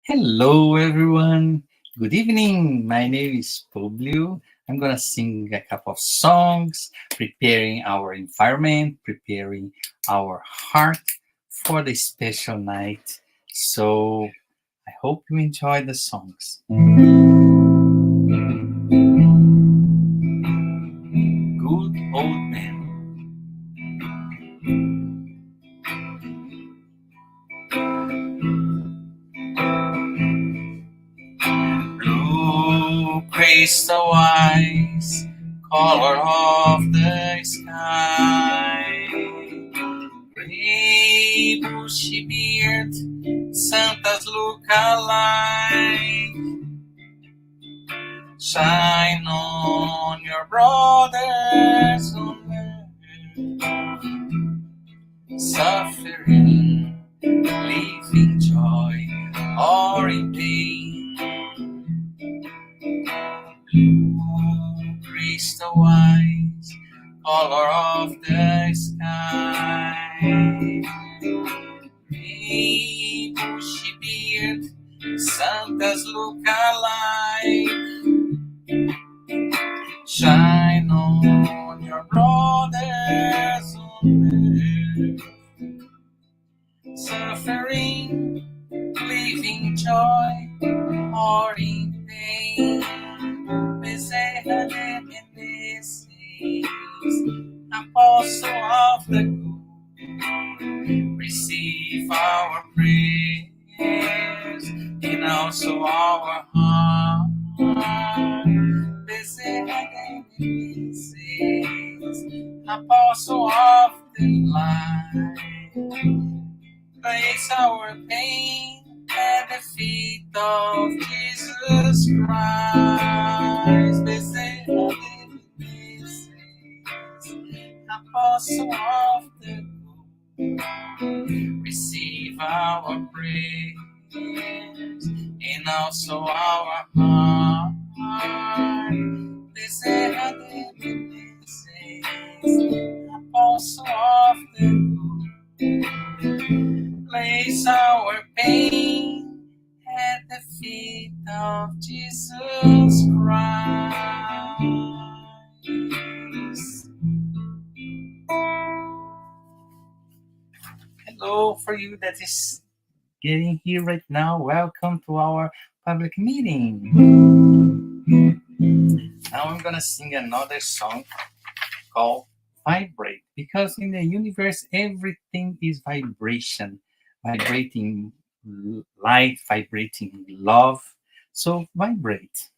Hello, everyone. Good evening. My name is Publio. I'm going to sing a couple of songs, preparing our environment, preparing our heart for the special night. So I hope you enjoy the songs. Good Old Man. Blue crystal eyes, color of the sky, gray bushy beard, Santa's look alike. Shine on your brothers on earth, suffering, living joy, or in pain. Blue crystal eyes, color of the sky, gray bushy beard, Santa's look alike. Shine on your brothers on earth, suffering, living joy, or in pain. Bezerra de Menezes, Apostle of the Good, receive our prayers and also our heart. Bezerra de Menezes, Apostle of the Light, place our pain at the feet of Jesus Christ. Bezerra de Menezes, Apostle of the Good, receive our prayers and also our heart. Bezerra de Menezes, Apostle of the Good, place our pain at the feet of Jesus Christ. Hello, for you that is getting here right now. Welcome to our public meeting. Now I'm gonna sing another song called Vibrate, because in the universe everything is vibration, vibrating light, vibrating love. So vibrate.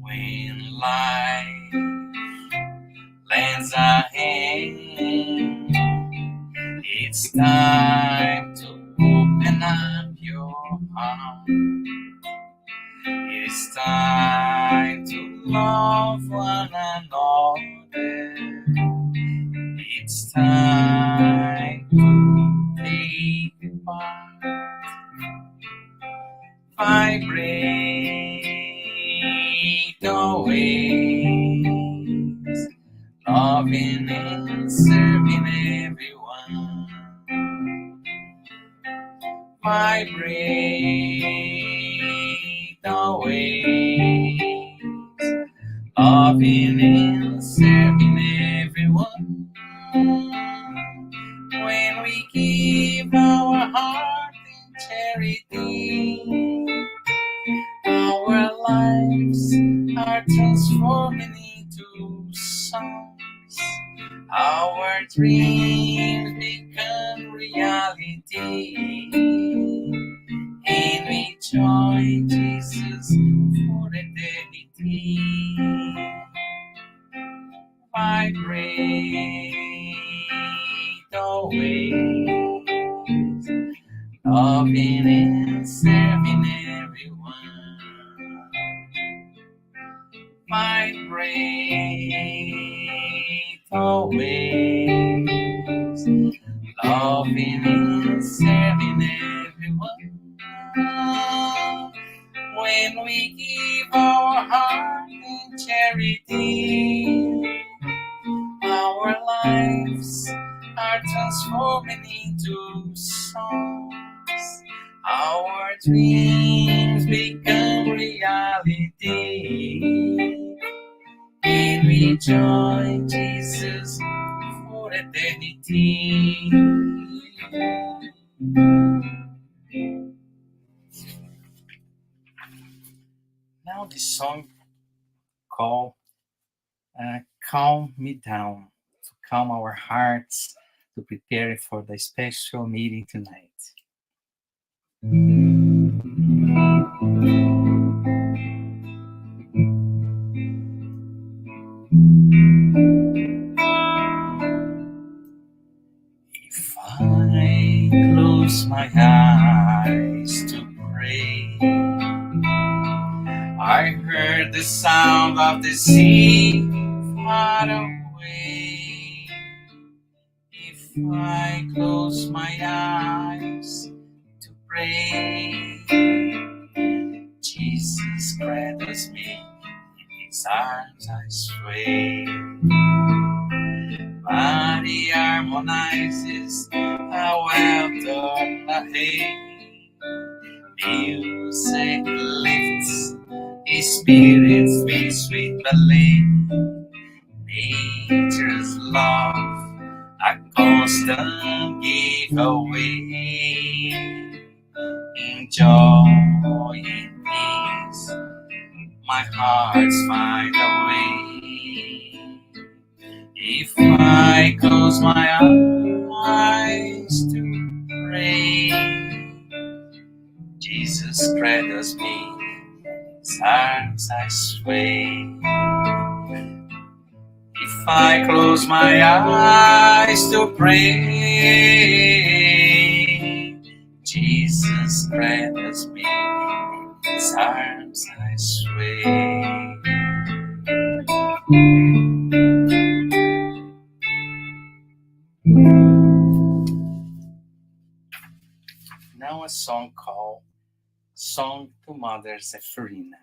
When life lands a hand, it's time to open up your heart. It's time to love one another. It's time to take part. Vibrate always, loving and serving everyone. Vibrate always, loving and serving everyone. When we give our heart in charity, our lives are transforming into songs. Our dreams become reality, and we join Jesus for eternity. Vibrate always, loving and serving everyone. Vibrate always, loving and serving everyone. When we give our heart prosperity. Our lives are transforming into songs. Our dreams become reality. And we join Jesus for eternity. Now the song called Calm Me Down, to calm our hearts, to prepare for the special meeting tonight. If I close my eyes to pray, I heard the sound of the sea far away. If I close my eyes to pray, Jesus cradles me, in his arms I sway. Body harmonizes a wealth of the music lifts his spirit, sweet ballet. Nature's love, a constant giveaway. In joy, in peace, my heart's find a way. If I close my eyes to pray, Jesus cradles me, his arms I sway. If I close my eyes to pray, Jesus cradles me, his arms I sway. Now a song called Song to Mother Zephyrina.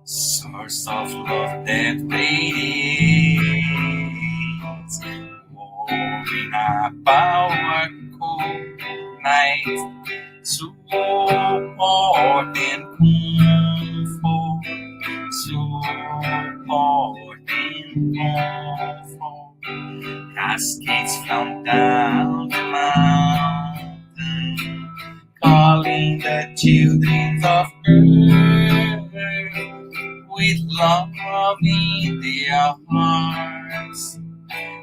Source of love that radiates, warming up our cold night, support and comfort, support and comfort. Cascades from down the mountain, calling the children of earth, with love in their hearts,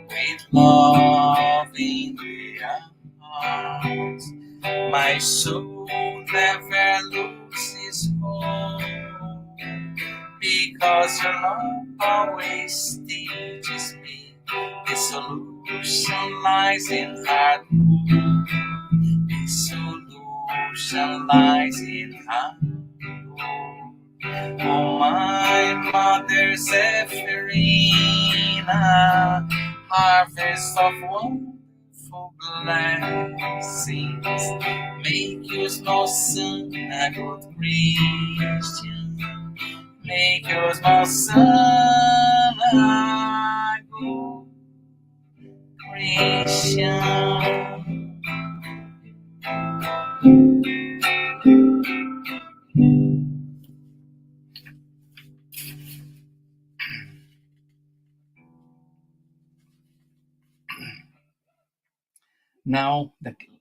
with love in their hearts. My soul never loses hope, because your love always teaches me the solution lies in hard work. The solution lies in hard work. Oh, my mother Zephyrina, harvest of wonderful blessings, make your small son a good Christian. Make your small son a good Christian. Now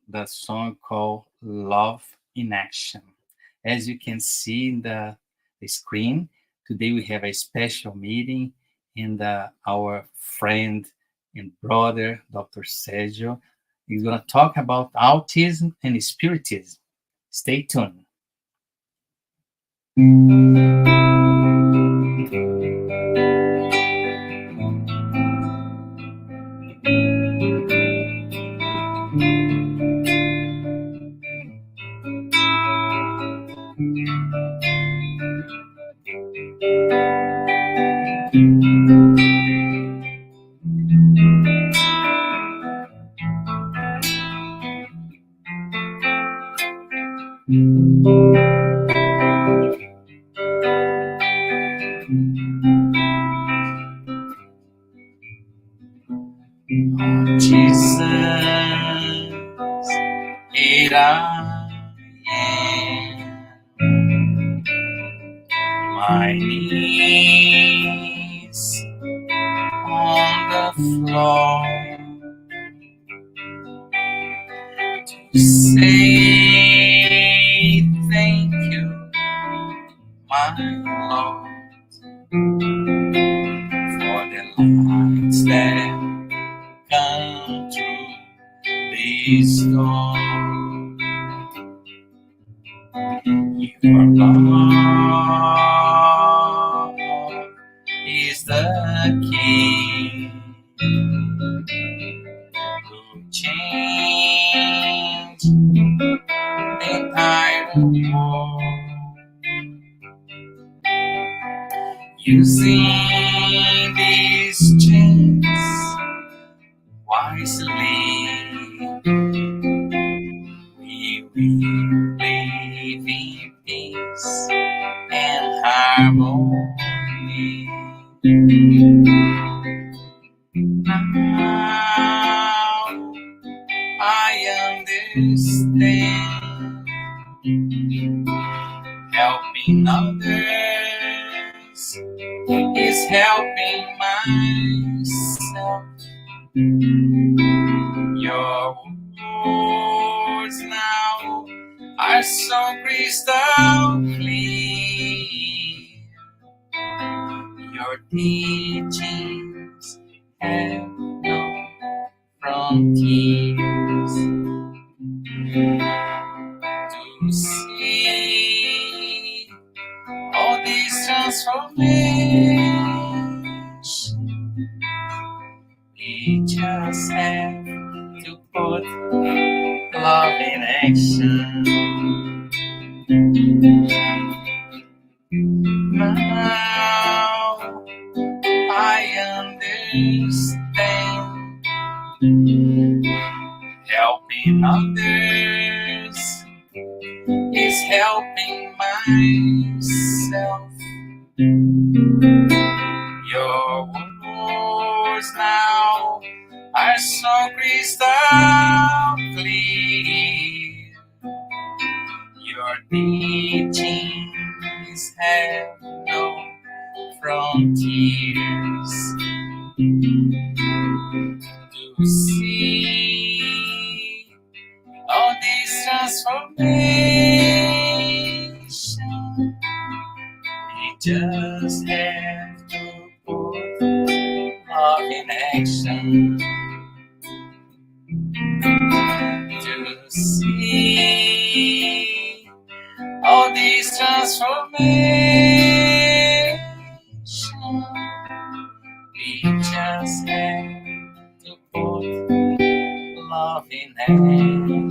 the song called Love in Action. As you can see in the screen, today we have a special meeting, and our friend and brother, Dr. Sergio, is going to talk about autism and spiritism. Stay tuned. Oh, Jesus, here I am. My knees on the floor to say thank you, my Lord, for the lights that come through this door. Your love is the key to change the entire world. Using these chains wisely, we will live in peace and harmony. Now I understand, helping others is helping myself. Your words now are so crystal clear. Your teachings have no frontiers. To see all this transformation, we just have to put love in action. Now I understand, helping others is helping myself. Your words now are so crystal clear. Your teachings have no frontiers. To see all this transformation, we just have to put love in action. To see all this transformation, we just have to put love in action.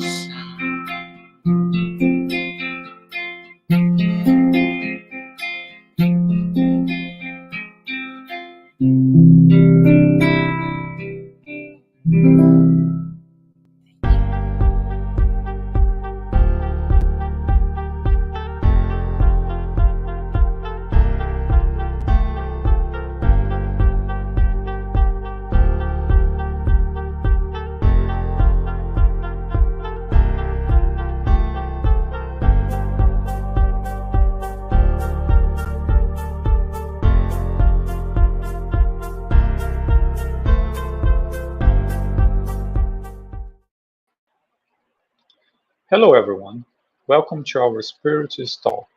Hello everyone, welcome to our Spiritist talk.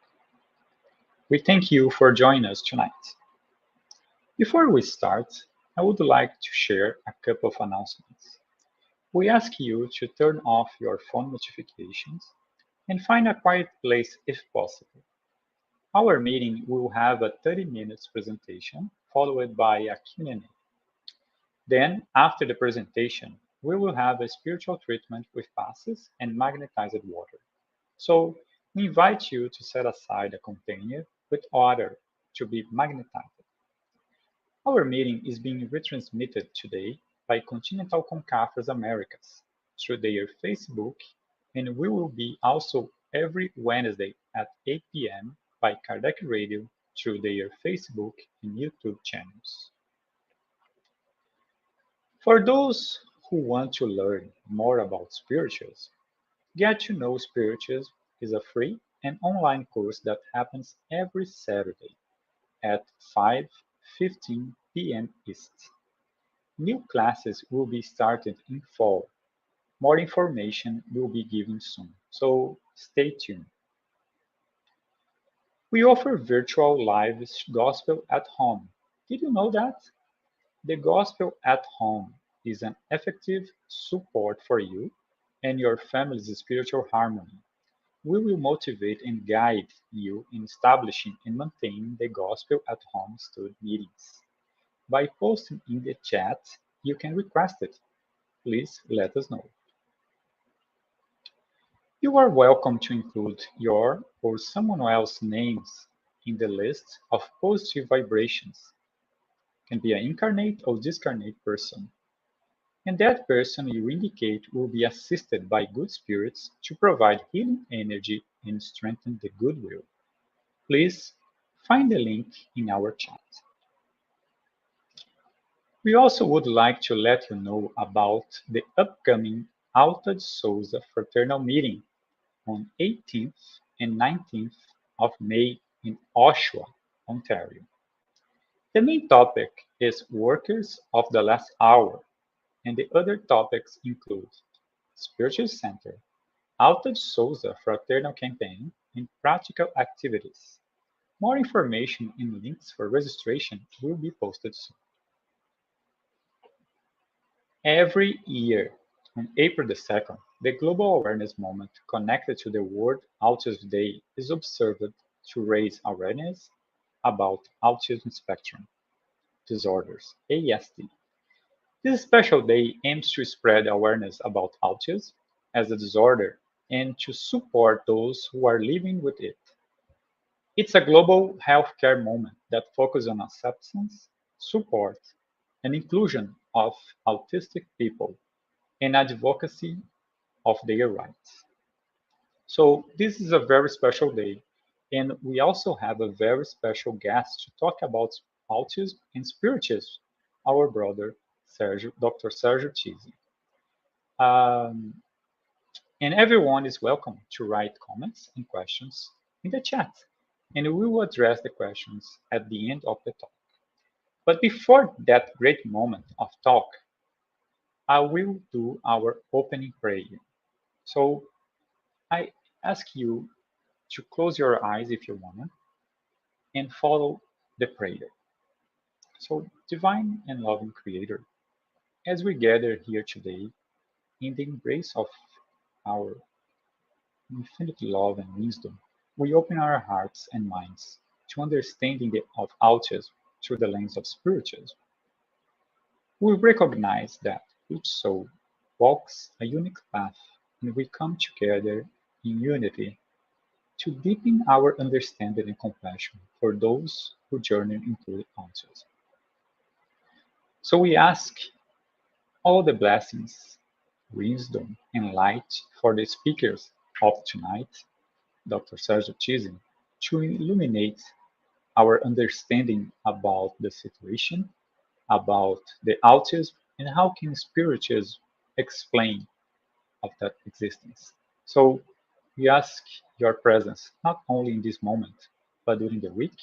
We thank you for joining us tonight. Before we start, I would like to share a couple of announcements. We ask you to turn off your phone notifications and find a quiet place if possible. Our meeting will have a 30 minutes presentation followed by a Q&A. Then, after the presentation, we will have a spiritual treatment with passes and magnetized water. So we invite you to set aside a container with water to be magnetized. Our meeting is being retransmitted today by Continental Concafres Americas through their Facebook, and we will be also every Wednesday at 8 p.m. by Kardec Radio through their Facebook and YouTube channels. For those who want to learn more about spirituals, Get to Know Spiritism is a free and online course that happens every Saturday at 5:15 p.m. East. New classes will be started in fall. More information will be given soon, so stay tuned. We offer virtual live gospel at home. Did you know that? The gospel at home is an effective support for you and your family's spiritual harmony. We will motivate and guide you in establishing and maintaining the Gospel at Home Stud meetings. By posting in the chat, you can request it. Please let us know. You are welcome to include your or someone else's names in the list of positive vibrations. It can be an incarnate or discarnate person. And that person you indicate will be assisted by good spirits to provide healing energy and strengthen the goodwill. Please find the link in our chat. We also would like to let you know about the upcoming Alta de Souza Fraternal Meeting on 18th and 19th of May in Oshawa, Ontario. The main topic is Workers of the Last Hour, and the other topics include Spiritual Center, Alta de Souza Fraternal Campaign, and practical activities. More information and links for registration will be posted soon. Every year, on April the 2nd, the global awareness moment connected to the World Autism Day is observed to raise awareness about autism spectrum disorders, ASD. This special day aims to spread awareness about autism as a disorder and to support those who are living with it. It's a global healthcare moment that focuses on acceptance, support, and inclusion of autistic people and advocacy of their rights. So this is a very special day, and we also have a very special guest to talk about autism and spiritism, our brother Sergio, Dr. Sergio Thiesen. Um, and everyone is welcome to write comments and questions in the chat, and we will address the questions at the end of the talk. But before that great moment of talk, I will do our opening prayer. So I ask you to close your eyes if you want and follow the prayer. So, divine and loving Creator, as we gather here today in the embrace of our infinite love and wisdom, we open our hearts and minds to understanding of autism through the lens of spiritism. We recognize that each soul walks a unique path, and we come together in unity to deepen our understanding and compassion for those who journey into autism. So we ask all the blessings, wisdom, and light for the speakers of tonight, Dr. Sergio Thiesen, to illuminate our understanding about the situation, about the autism, and how can spiritism explain of that existence. So we ask your presence not only in this moment, but during the week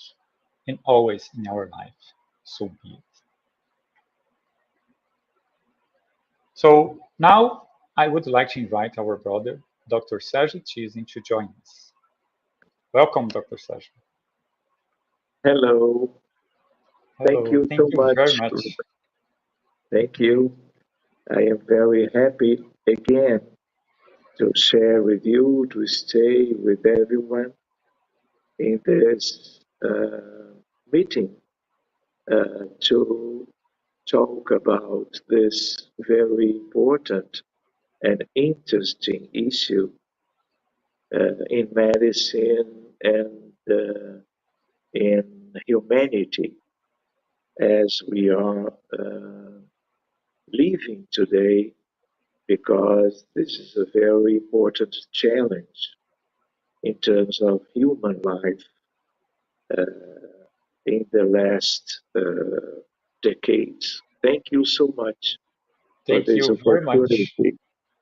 and always in our life. So be it. So now I would like to invite our brother, Dr. Sergio Thiesen, to join us. Welcome, Dr. Sergio. Hello. Thank Hello, you thank so you very much. much. Thank you. I am very happy again to share with you, to stay with everyone in this meeting to talk about this very important and interesting issue in medicine and in humanity as we are living today, because this is a very important challenge in terms of human life in the last decades. Thank you so much. for Thank this you very much. opportunity.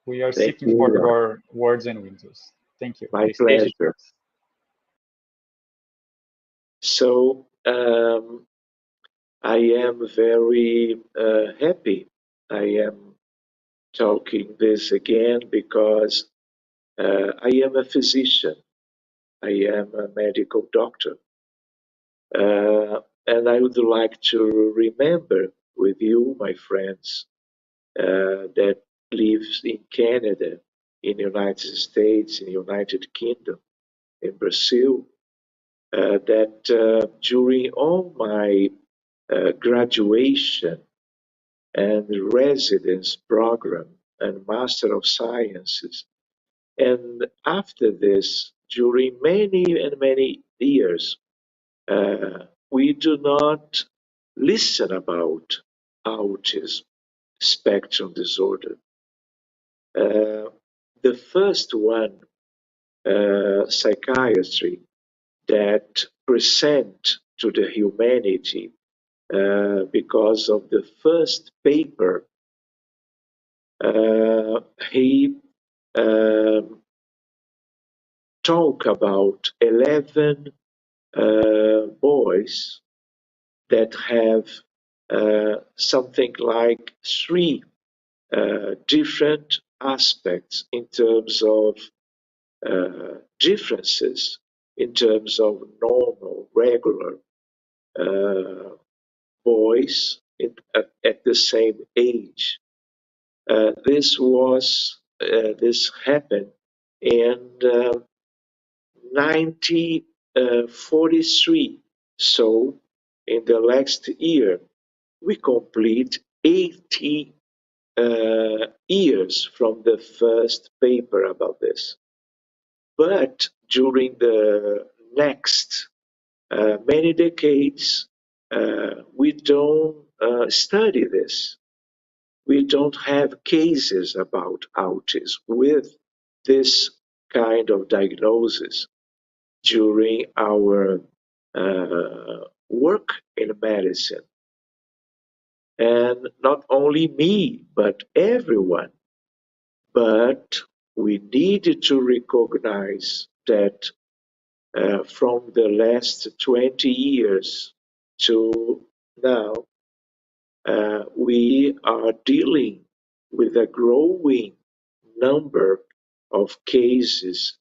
We are Thank seeking you, for Ron. your words and wishes. Thank you. My The stage is pleasure. yours. So, I am very happy. I am talking this again because I am a physician. I am a medical doctor. And I would like to remember with you, my friends, that lives in Canada, in the United States, in the United Kingdom, in Brazil, that during all my graduation and residence program and Master of Sciences, and after this, during many and many years, we do not listen about autism spectrum disorder. The first one, psychiatry, that present to the humanity because of the first paper, he um, talked about 11 boys that have something like three different aspects in terms of differences in terms of normal, regular boys at the same age. This happened in 1943. So in the next year, we complete 80 years from the first paper about this. But during the next many decades, we don't study this. We don't have cases about autism with this kind of diagnosis during our work in medicine. And not only me, but everyone. But we need to recognize that from the last 20 years to now, we are dealing with a growing number of cases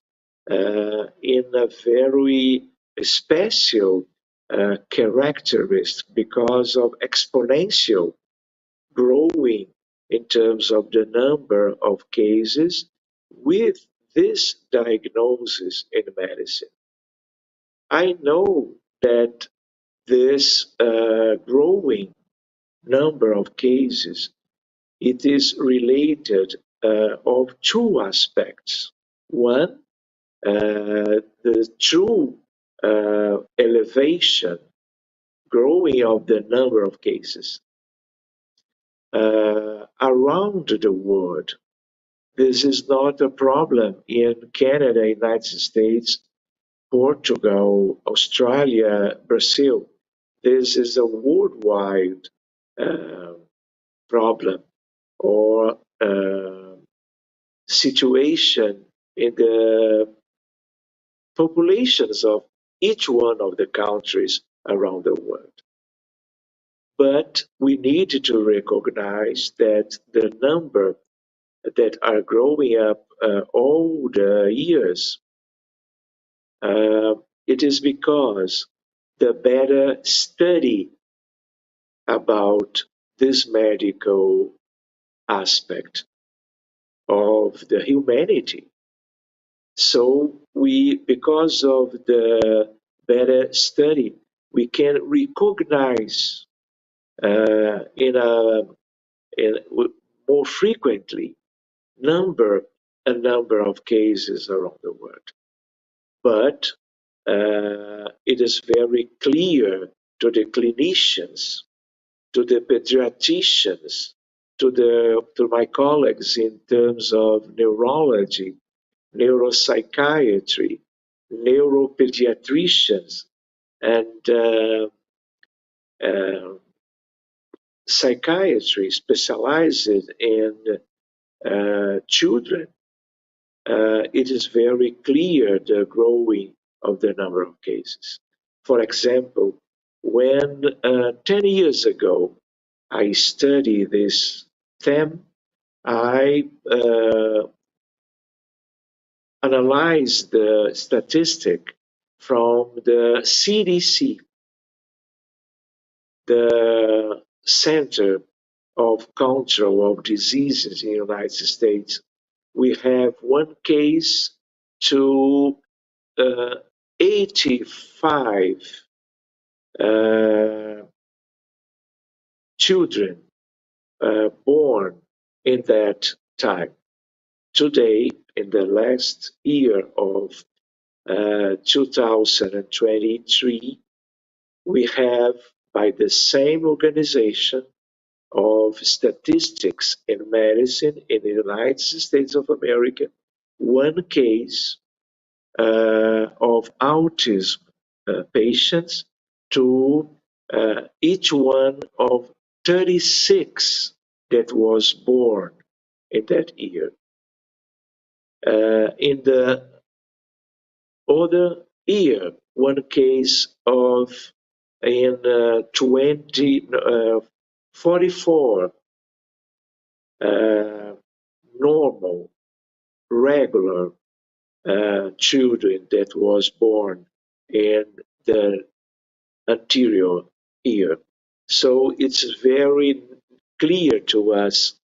in a very special characteristic because of exponential growing in terms of the number of cases with this diagnosis in medicine. I know that this growing number of cases, it is related of two aspects. One, the true elevation, growing of the number of cases around the world. This is not a problem in Canada, United States, Portugal, Australia, Brazil. This is a worldwide problem or situation in the populations of each one of the countries around the world. But we need to recognize that the number that are growing up all the years, it is because the better study about this medical aspect of the humanity. So we, because of the better study, we can recognize in more frequently a number of cases around the world. But it is very clear to the clinicians, to the pediatricians, to my colleagues in terms of neurology, neuropsychiatry, neuropediatricians, and psychiatry specialized in children, it is very clear the growing of the number of cases. For example, when 10 years ago I studied this theme, I analyzed the statistic from the CDC, the Center of Control of Diseases in the United States. We have one case to 85 children born in that time. Today, in the last year of 2023, we have, by the same organization of statistics in medicine in the United States of America, one case of autism patients to each one of 36 that was born in that year. In the other year, one case of in 44 normal, regular children that was born in the anterior year. So it's very clear to us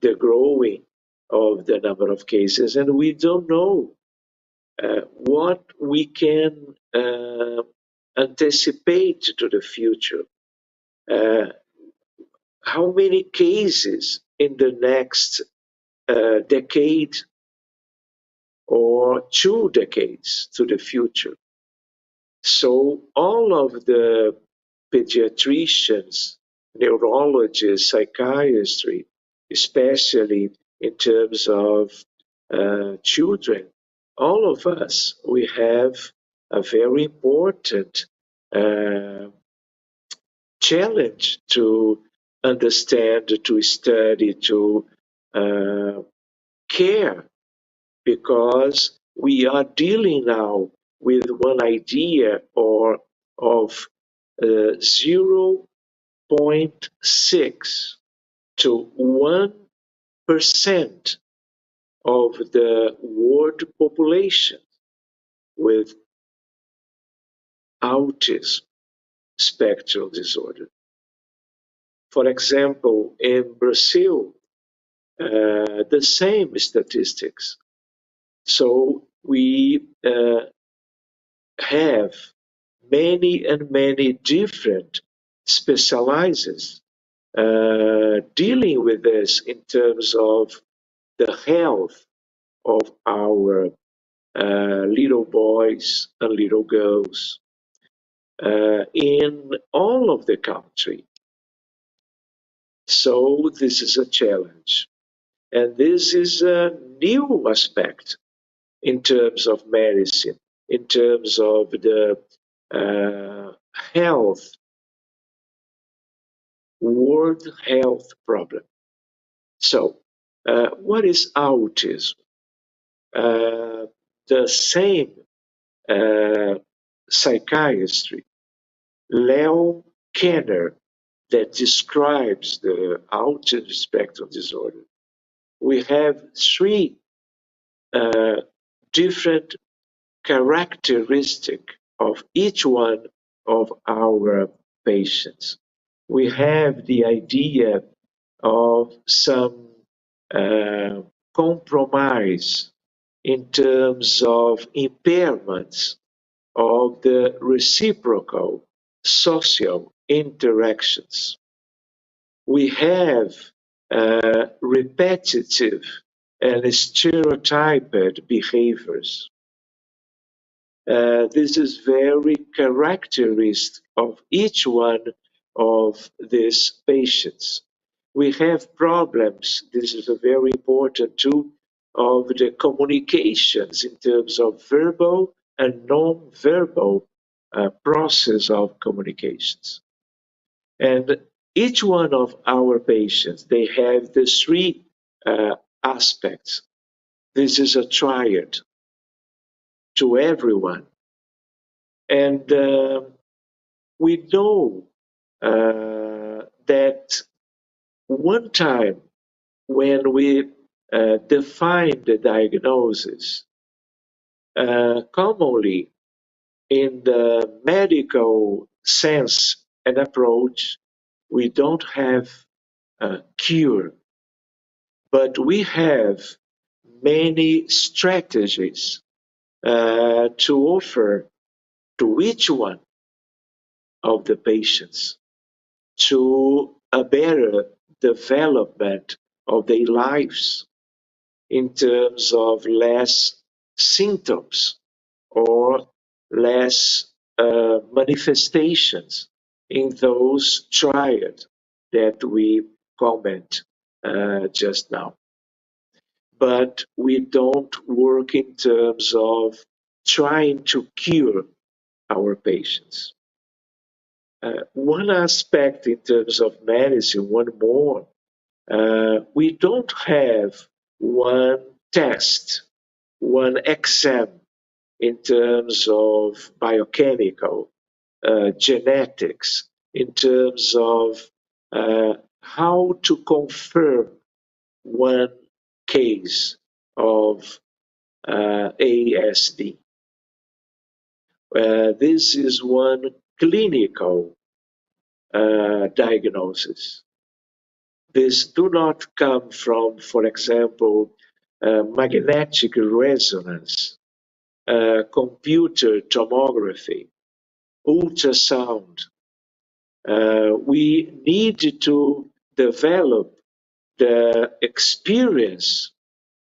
the growing of the number of cases, and we don't know what we can anticipate to the future. How many cases in the next decade or 2 decades to the future? So all of the pediatricians, neurologists, psychiatry, especially in terms of children, all of us, we have a very important challenge to understand, to study, to care, because we are dealing now with one idea or of 0.6 to 1% of the world population with autism spectrum disorder. For example, in Brazil, the same statistics. So we have many and many different specializers dealing with this in terms of the health of our little boys and little girls in all of the country. So this is a challenge. And this is a new aspect in terms of medicine, in terms of the health, world health problem. So, what is autism? The same psychiatry, Leo Kanner, that describes the autism spectrum disorder. We have 3 different characteristic of each one of our patients. We have the idea of some compromise in terms of impairments of the reciprocal social interactions. We have repetitive and stereotyped behaviors. This is very characteristic of each one of these patients. We have problems, this is a very important too, of the communications in terms of verbal and non-verbal process of communications. And each one of our patients, they have the three aspects. This is a triad to everyone. And we know that one time when we define the diagnosis, commonly in the medical sense and approach, we don't have a cure, but we have many strategies to offer to each one of the patients to a better development of their lives in terms of less symptoms or less manifestations in those triad that we comment just now. But we don't work in terms of trying to cure our patients. One aspect in terms of medicine, one more, we don't have one test, one exam in terms of biochemical, genetics, in terms of how to confirm one case of ASD. This is one clinical diagnosis. This do not come from, for example, magnetic resonance, computer tomography, ultrasound. We need to develop the experience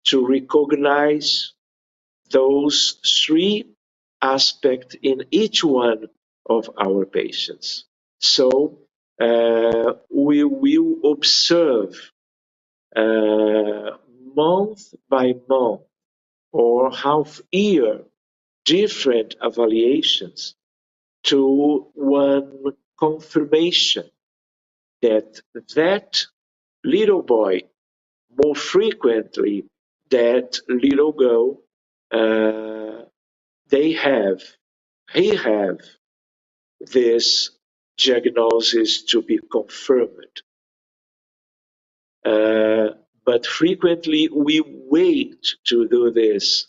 to recognize those three aspects in each one of our patients. So we will observe month by month or half year different evaluations to one confirmation that that little boy, more frequently that little girl, he have this diagnosis to be confirmed. But frequently we wait to do this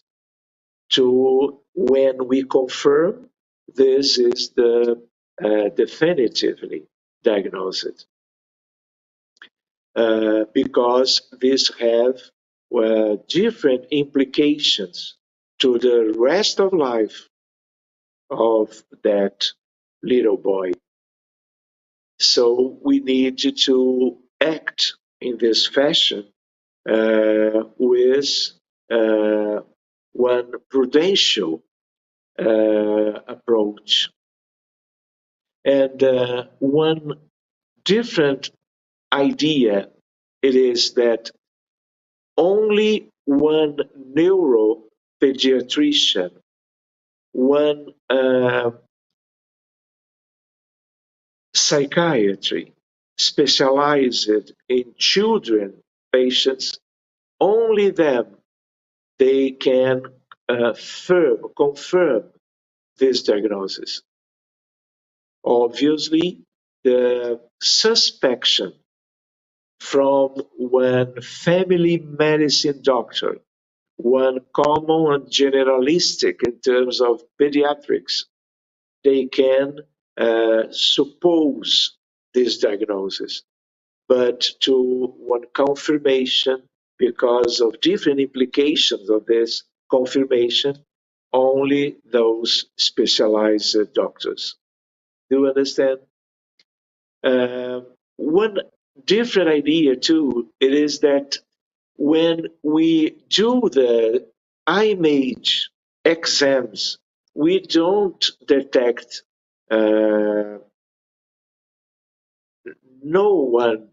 to when we confirm this is the definitively diagnosed. Because this have different implications to the rest of life of that little boy. So we need to act in this fashion with one prudential approach. And one different idea it is that only one neuropediatrician, one psychiatry specialized in children patients, only them they can confirm this diagnosis. Obviously, the suspicion from one family medicine doctor, one common and generalistic in terms of pediatrics, they can suppose this diagnosis. But to one confirmation, because of different implications of this confirmation, only those specialized doctors. Do you understand? One different idea too, it is that when we do the image exams, we don't detect no one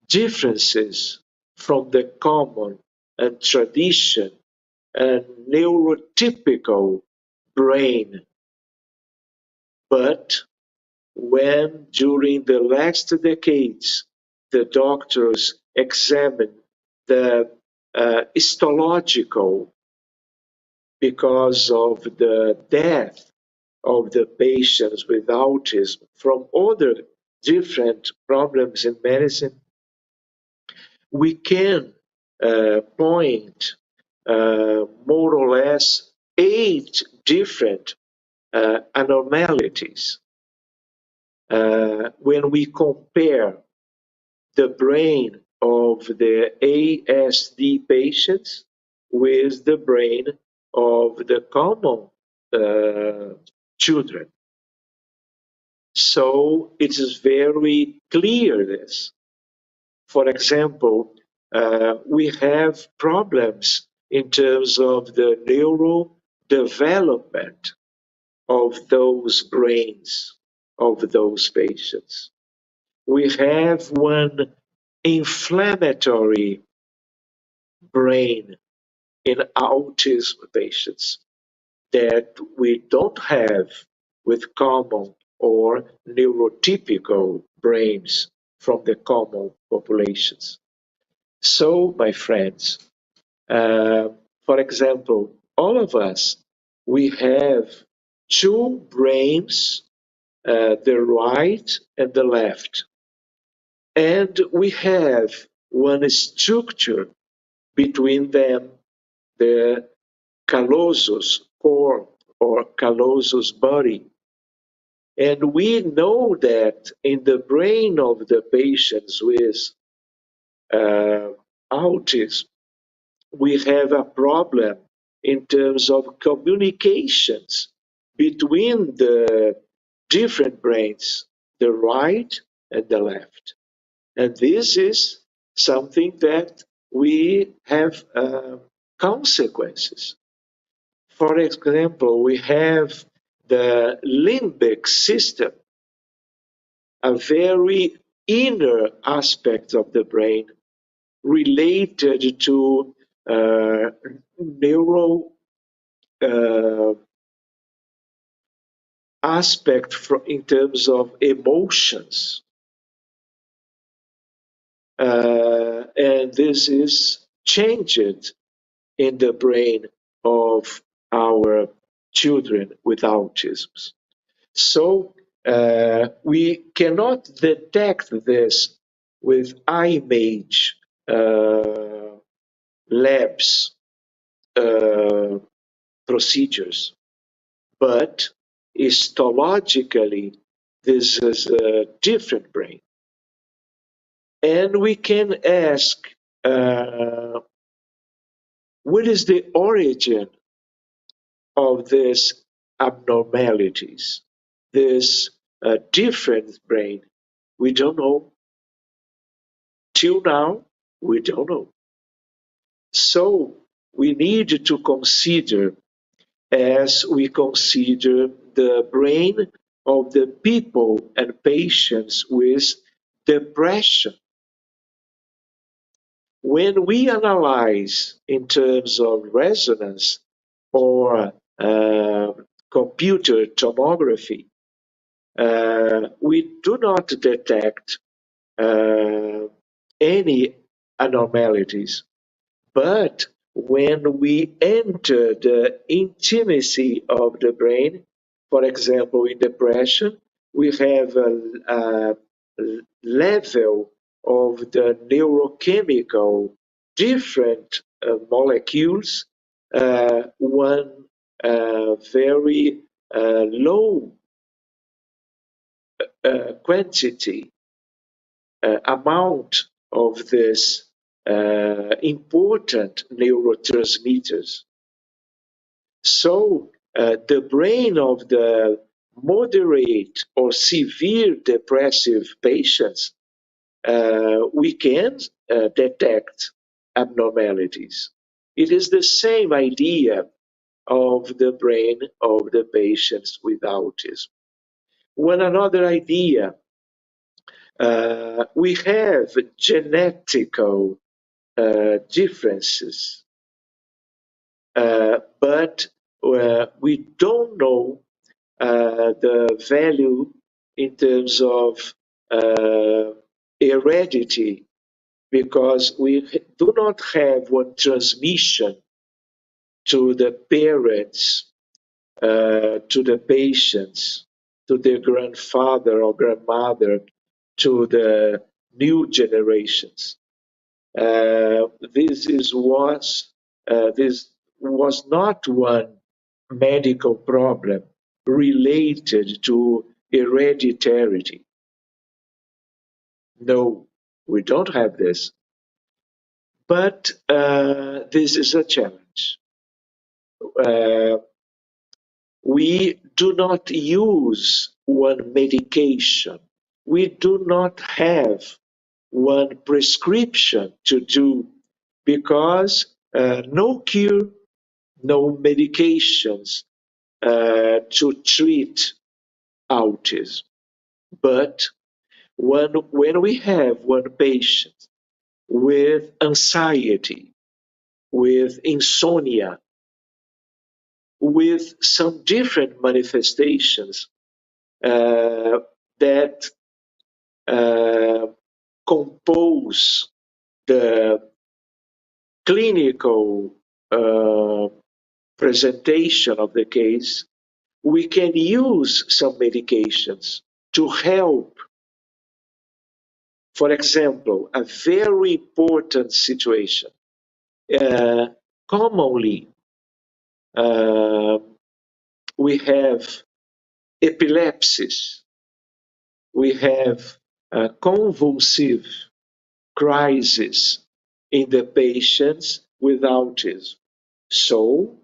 differences from the common and tradition and neurotypical brain. But when during the last decades the doctors examined the histological because of the death of the patients with autism from other different problems in medicine, we can point more or less 8 different abnormalities when we compare the brain of the ASD patients with the brain of the common children. So it is very clear this. For example, we have problems in terms of the neural development of those brains of those patients. We have one inflammatory brain in autism patients that we don't have with common or neurotypical brains from the common populations. So, my friends, for example, all of us, we have 2 brains, the right and the left. And we have one structure between them, the callous core or callous body. And we know that in the brain of the patients with autism, we have a problem in terms of communications between the different brains, the right and the left. And this is something that we have consequences. For example, we have the limbic system, a very inner aspect of the brain related to neural aspect in terms of emotions. And this is changed in the brain of our children with autism. So we cannot detect this with image labs procedures, but histologically this is a different brain. And we can ask, what is the origin of these abnormalities, this different brain? We don't know. Till now, we don't know. So we need to consider, as we consider the brain of the people and patients with depression. When we analyze in terms of resonance or computer tomography, we do not detect any abnormalities. But when we enter the intimacy of the brain, for example, in depression, we have a level of the neurochemical different molecules, one very low quantity amount of this important neurotransmitters. So the brain of the moderate or severe depressive patients, we can detect abnormalities. It is the same idea of the brain of the patients with autism. One another idea, we have genetical differences, but we don't know the value in terms of heredity, because we do not have one transmission to the parents, to the patients, to their grandfather or grandmother, to the new generations. This was not one medical problem related to hereditary. No, we don't have this. But this is a challenge. We do not use one medication. We do not have one prescription to do, because no cure, no medications to treat autism. But when we have one patient with anxiety, with insomnia, with some different manifestations that compose the clinical presentation of the case, we can use some medications to help. For example, a very important situation. Commonly, we have epilepsies, we have convulsive crisis in the patients with autism. So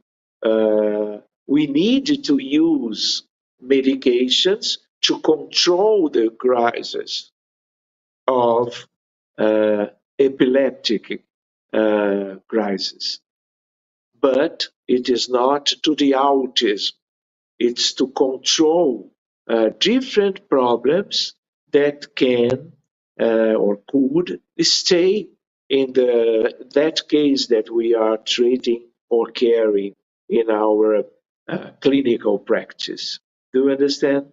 we need to use medications to control the crisis of epileptic crisis. But it is not to the autism. It's to control different problems that can or could stay in that case that we are treating or caring in our clinical practice. Do you understand?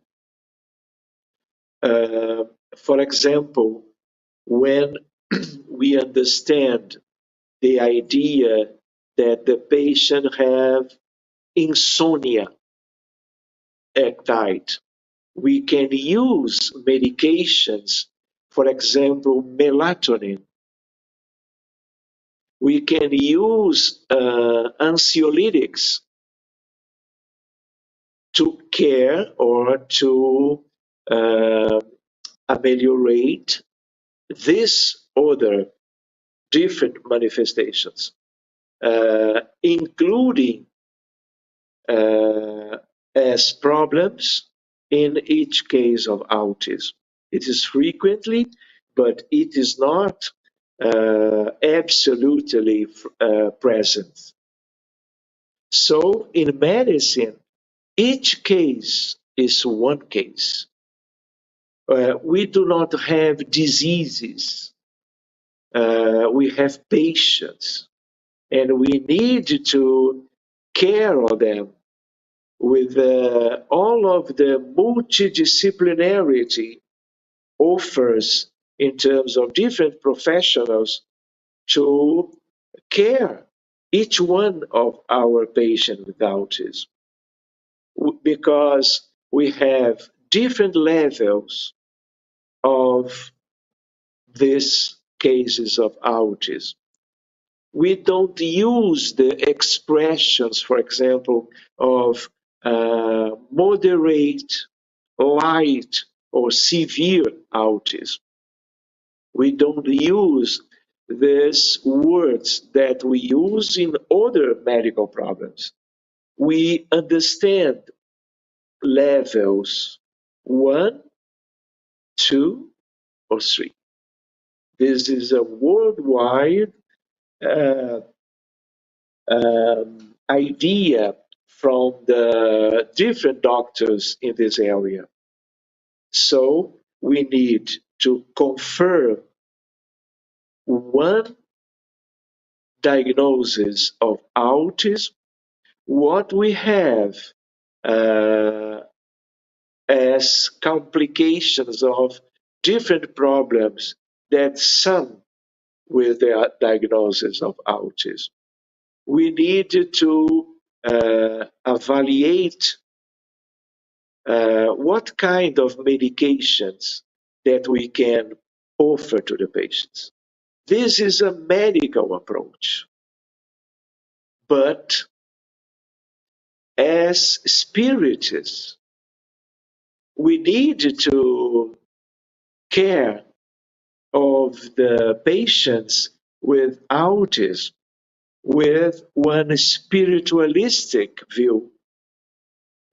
For example, when we understand the idea that the patient have insomnia at night, we can use medications, for example, melatonin. We can use anxiolytics to care or to ameliorate this other different manifestations, including as problems in each case of autism. It is frequently, but it is not absolutely present. So in medicine, each case is one case. We do not have diseases. We have patients, and we need to care of them with all of the multidisciplinarity offers in terms of different professionals to care each one of our patients with autism, because we have different levels of these cases of autism. We don't use the expressions, for example, of moderate, light, or severe autism. We don't use these words that we use in other medical problems. We understand levels 1, 2, or 3. This is a worldwide idea from the different doctors in this area. So we need to confirm one diagnosis of autism, what we have as complications of different problems that some with the diagnosis of autism. We need to evaluate what kind of medications that we can offer to the patients. This is a medical approach, but as spiritists, we need to care of the patients with autism with one spiritualistic view,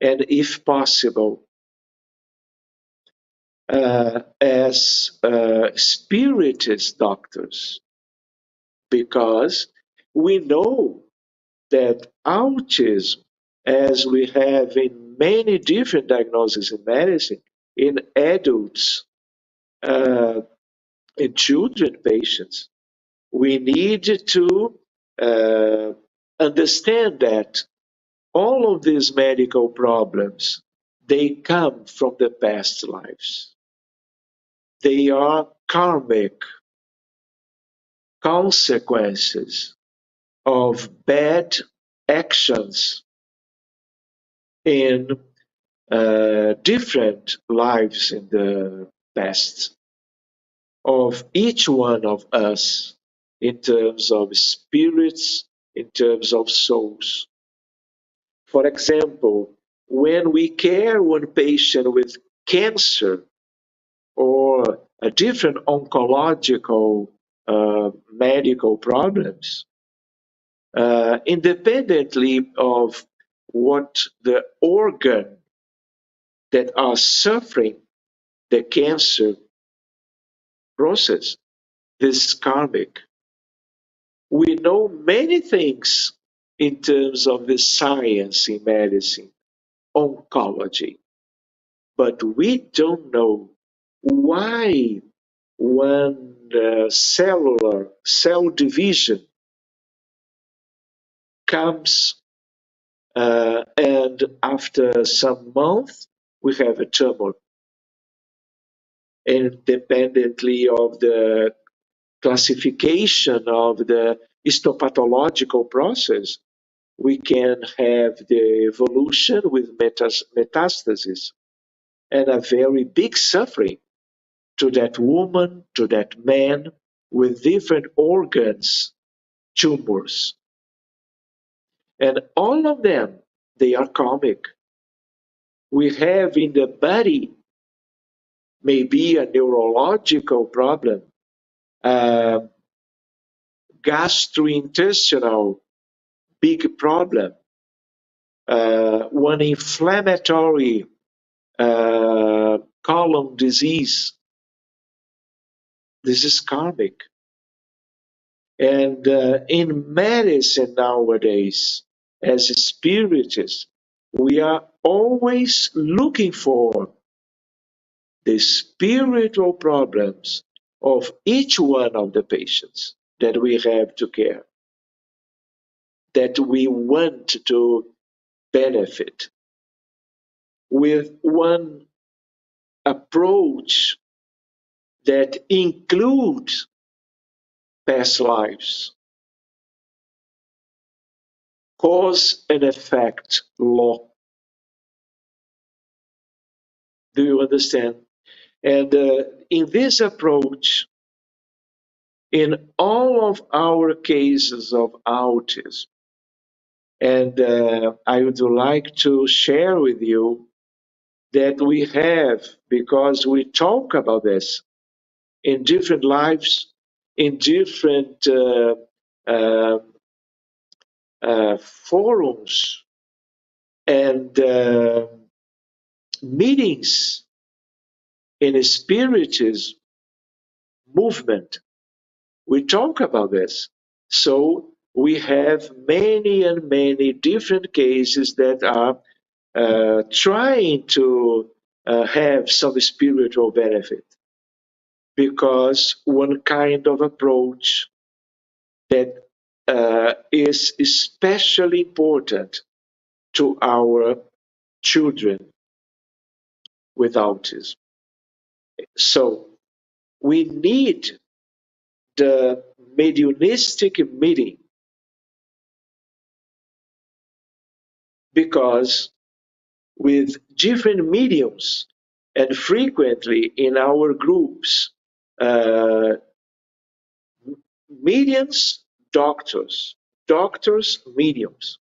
and if possible, as spiritist doctors, because we know that autism, as we have in many different diagnoses in medicine, in adults, in children patients, we need to understand that all of these medical problems, they come from the past lives. They are karmic consequences of bad actions in different lives in the past of each one of us in terms of spirits, in terms of souls. For example, when we care one patient with cancer or a different oncological medical problems, independently of what the organ that are suffering the cancer process, this is karmic. We know many things in terms of the science in medicine, oncology, but we don't know why one cellular cell division comes and after some months we have a tumor, independently of the classification of the histopathological process. We can have the evolution with metastasis and a very big suffering to that woman, to that man with different organs, tumors. And all of them, they are karmic. We have in the body maybe a neurological problem, gastrointestinal big problem, one inflammatory colon disease. This is karmic. And in medicine nowadays, as spiritists, we are always looking for the spiritual problems of each one of the patients that we have to care, that we want to benefit with one approach that includes past lives, cause and effect law. Do you understand? And in this approach, in all of our cases of autism, and I would like to share with you that we have, because we talk about this in different lives, in different uh, forums and meetings in a Spiritism movement. We talk about this. So we have many and many different cases that are trying to have some spiritual benefit, because one kind of approach that is especially important to our children with autism. So we need the mediumistic meeting because with different mediums and frequently in our groups, uh, mediums, doctors, doctors, mediums.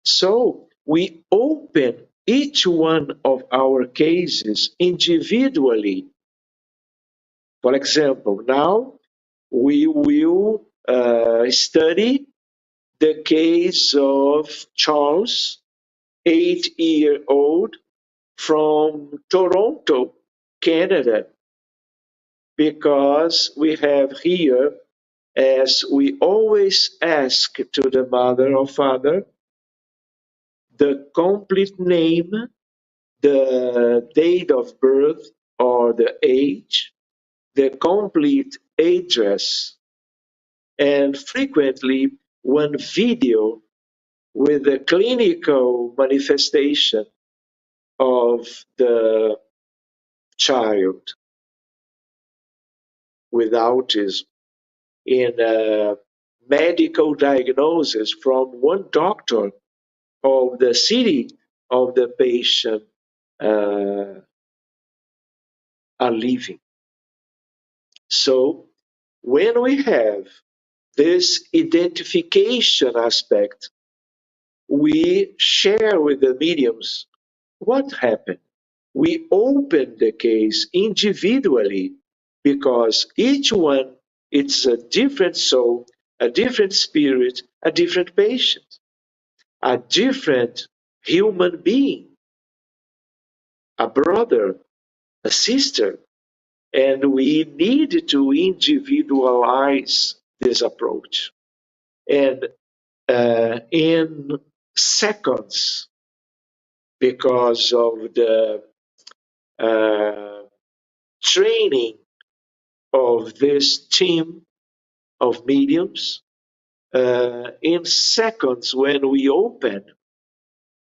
So we open each one of our cases individually. For example, now we will study the case of Charles, 8-year-old from Toronto, Canada, because we have here, as we always ask to the mother or father, the complete name, the date of birth or the age, the complete address, and frequently one video with the clinical manifestation of the child with autism in a medical diagnosis from one doctor of the city of the patient are living. So when we have this identification aspect, we share with the mediums what happened. We open the case individually because each one it's a different soul, a different spirit, a different patient, a different human being, a brother, a sister, and we need to individualize this approach. And in seconds, because of the uh, training of this team of mediums, in seconds when we open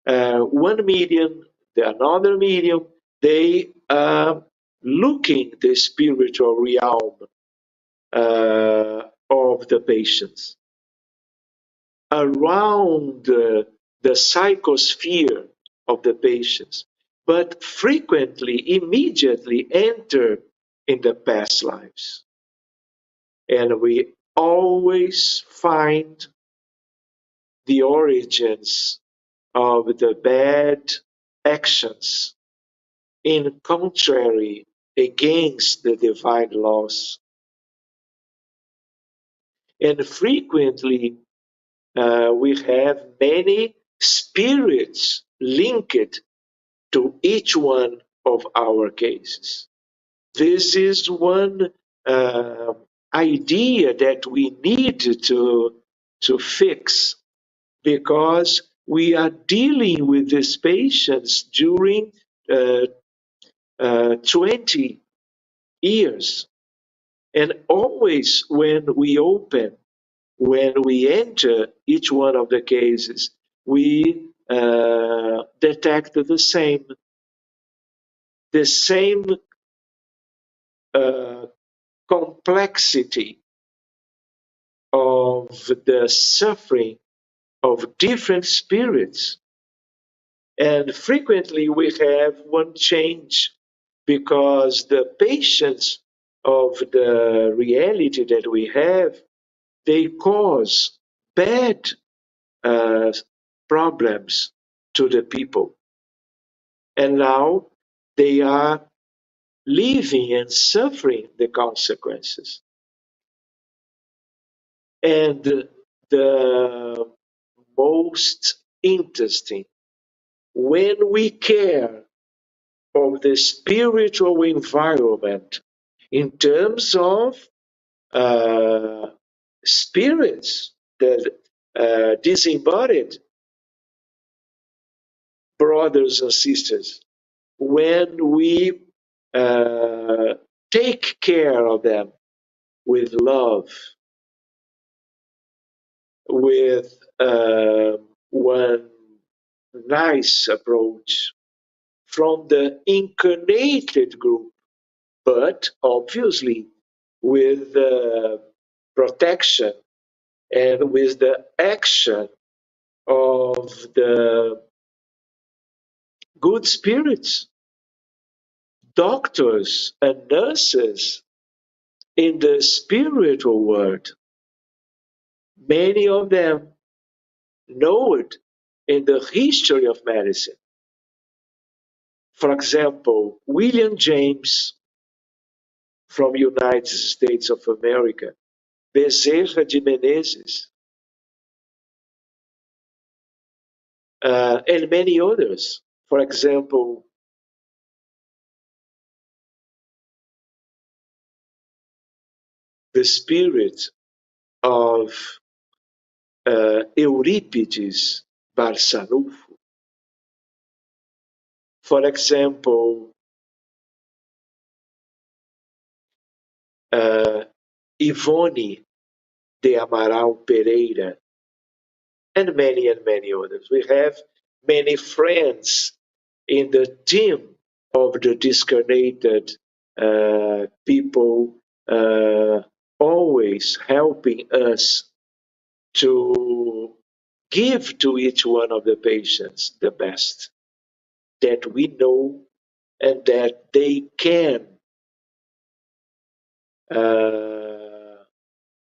one medium, another medium, they are looking the spiritual realm of the patients around the psychosphere of the patients, but frequently, immediately enter in the past lives. And we always find the origins of the bad actions in contrary against the divine laws. And frequently we have many spirits linked to each one of our cases. This is one idea that we need to fix because we are dealing with these patients during 20 years. And always when we open, when we enter each one of the cases, we detect the same uh, complexity of the suffering of different spirits. And frequently we have one change because the patience of the reality that we have, they cause bad uh, problems to the people. And now they are living and suffering the consequences. And the most interesting, when we care of the spiritual environment in terms of spirits, the disembodied brothers and sisters, when we take care of them with love, with one nice approach, from the incarnated group, but obviously with the protection and with the action of the good spirits, doctors and nurses in the spiritual world. Many of them know it in the history of medicine. For example, William James from United States of America, Bezerra de Menezes, and many others. For example, the spirit of Euripides Barçanufo. For example, Ivone de Amaral Pereira, and many others. We have many friends in the team of the discarnated people, always helping us to give to each one of the patients the best that we know and that they can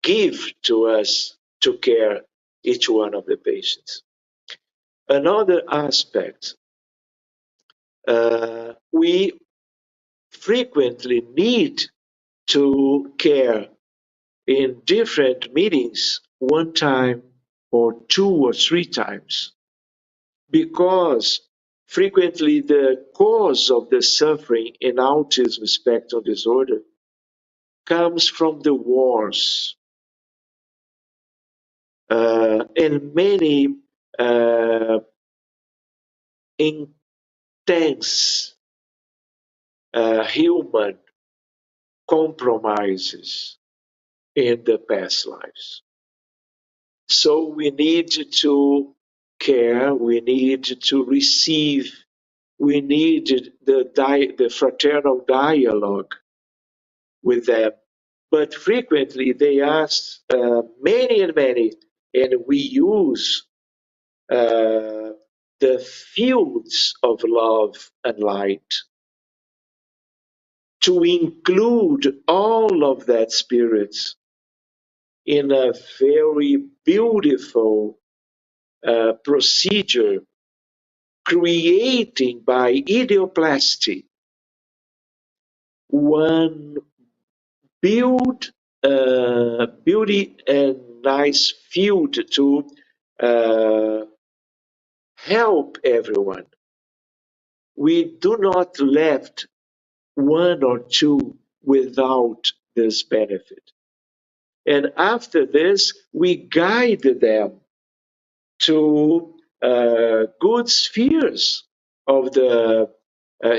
give to us to care each one of the patients. Another aspect, we frequently need to care in different meetings one time or 2 or 3 times, because frequently the cause of the suffering in autism spectrum disorder comes from the wars and many intense human compromises in the past lives. So we need to care, we need to receive, we need the fraternal dialogue with them. But frequently they ask many and many, and we use the fields of love and light to include all of that spirits in a very beautiful procedure, creating by idioplasty one beauty and nice field to help everyone. We do not left 1 or 2 without this benefit. And after this, we guide them to good spheres of the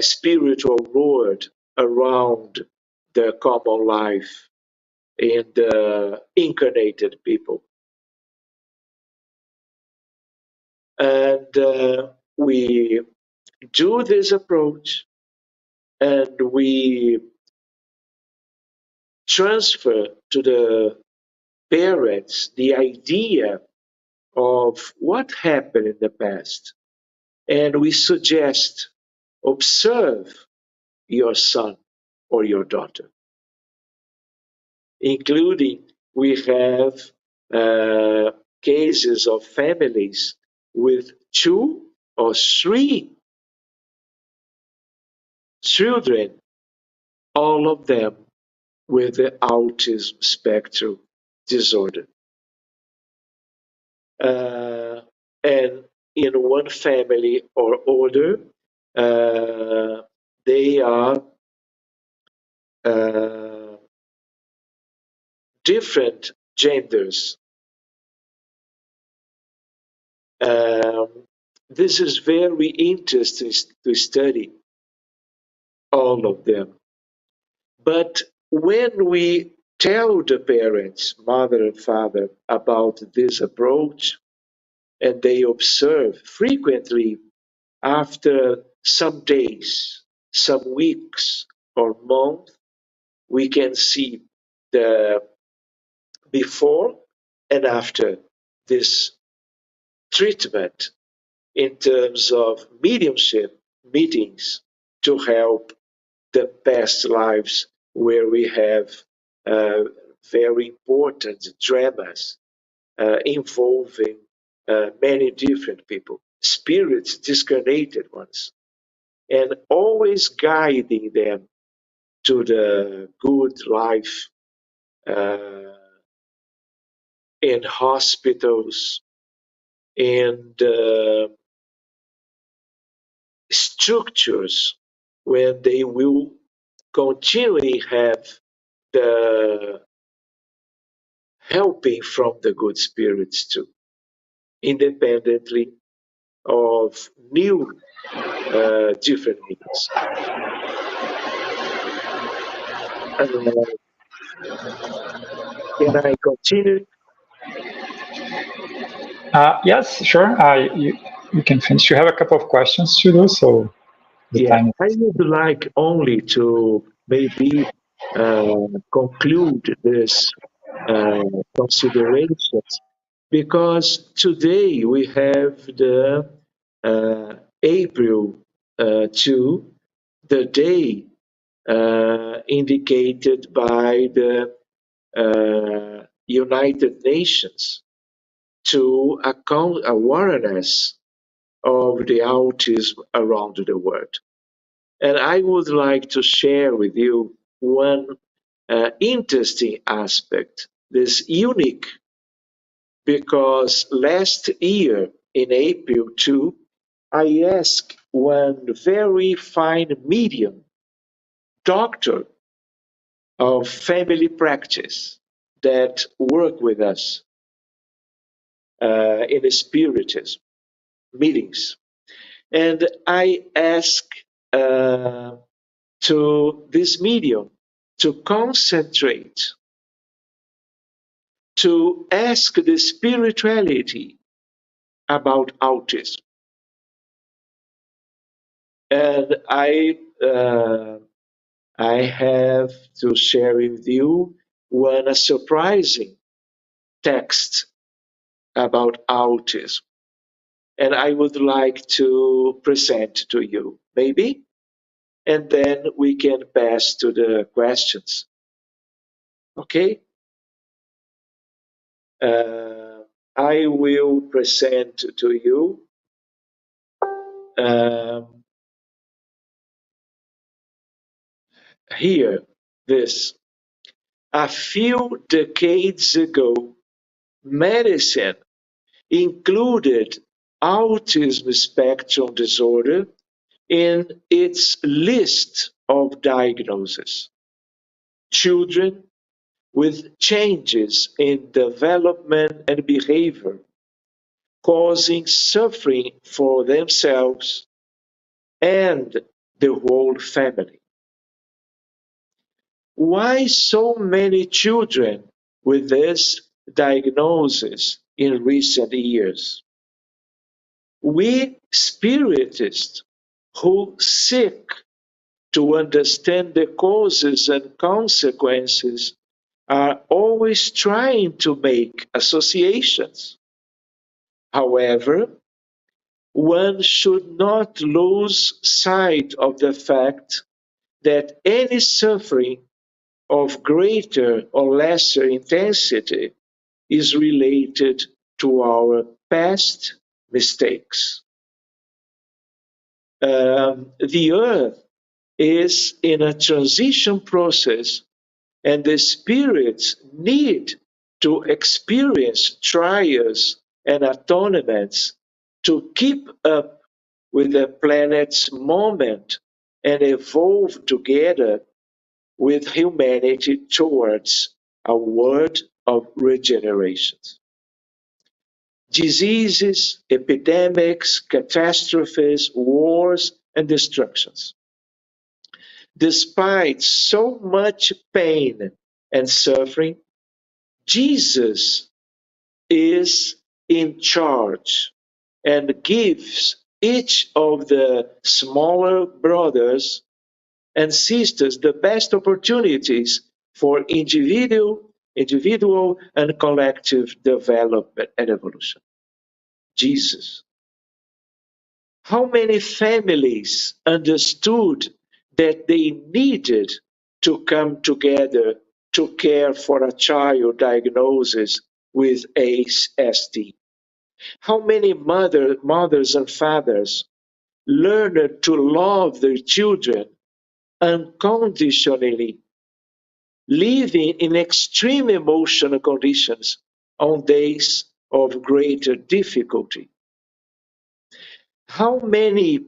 spiritual world around the common life in the incarnated people. And we do this approach and we transfer to the parents the idea of what happened in the past. And we suggest, observe your son or your daughter. Including, we have cases of families with 2 or 3 children, all of them with the autism spectrum disorder. And in one family or other, they are different genders. This is very interesting to study all of them. But when we tell the parents, mother and father, about this approach, and they observe, frequently after some days, some weeks or months, we can see the before and after this treatment in terms of mediumship meetings to help the past lives where we have very important dramas involving many different people, spirits, discarnated ones, and always guiding them to the good life in hospitals, in the structures where they will continually have the helping from the good spirits too, independently of new different means. Can I continue? Yes, sure. You can finish. You have a couple of questions to do, so the Yeah, time. I would like only to maybe conclude this considerations because today we have the April 2, the day indicated by the United Nations to account awareness of the autism around the world. And I would like to share with you one interesting aspect, this unique, because last year in April 2, I asked one very fine medium, doctor of family practice that work with us in the Spiritism meetings. And I asked to this medium to concentrate, to ask the spirituality about autism. And I have to share with you one surprising text about autism. And I would like to present to you, maybe, and then we can pass to the questions. Okay? I will present to you here this. A few decades ago, medicine included autism spectrum disorder in its list of diagnoses. Children with changes in development and behavior causing suffering for themselves and the whole family. Why so many children with this diagnosis in recent years? We Spiritists who seek to understand the causes and consequences are always trying to make associations. However, one should not lose sight of the fact that any suffering of greater or lesser intensity is related to our past mistakes. The earth is in a transition process, and the spirits need to experience trials and atonements to keep up with the planet's moment and evolve together with humanity towards a world of regeneration. Diseases, epidemics, catastrophes, wars, and destructions. Despite so much pain and suffering, Jesus is in charge and gives each of the smaller brothers and sisters the best opportunities for individual and collective development and evolution. Jesus. How many families understood that they needed to come together to care for a child diagnosed with ASD? How many mothers and fathers learned to love their children unconditionally, living in extreme emotional conditions on days of greater difficulty? How many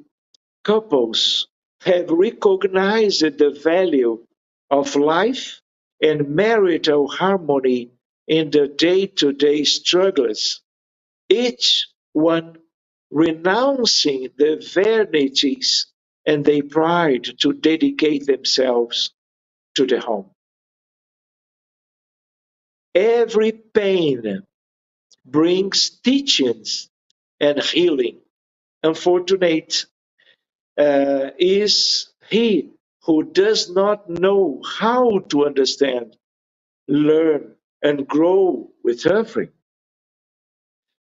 couples have recognized the value of life and marital harmony in their day-to-day struggles, each one renouncing the vanities and their pride to dedicate themselves to the home. Every pain brings teachings and healing. Unfortunate is he who does not know how to understand, learn, and grow with suffering.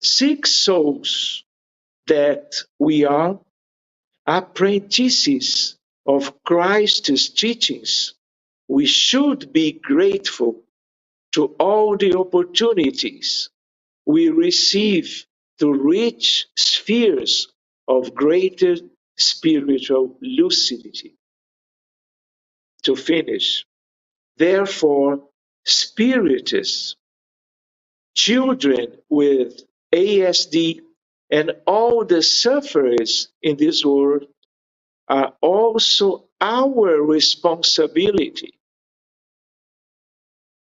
Sick souls that we are, apprentices of Christ's teachings, we should be grateful to all the opportunities we receive to reach spheres of greater spiritual lucidity. To finish, therefore, Spiritists, children with ASD, and all the sufferers in this world are also our responsibility.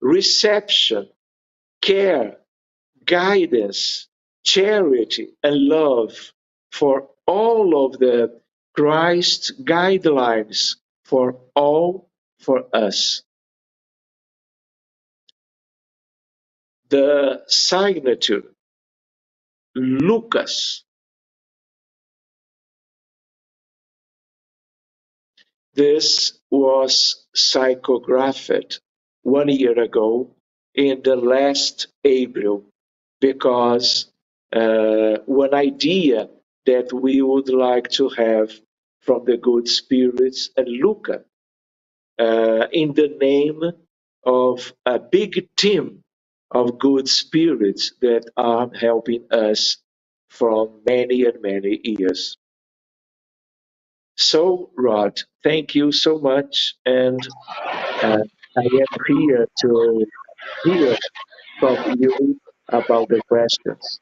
Reception, care, guidance, charity, and love for all of the Christ guidelines for all for us. The signature, Lucas. This was psychographed 1 year ago in the last April because one idea that we would like to have from the good spirits and Luca in the name of a big team of good spirits that are helping us from many and many years. So, Rod, thank you so much, and I am here to hear from you about the questions.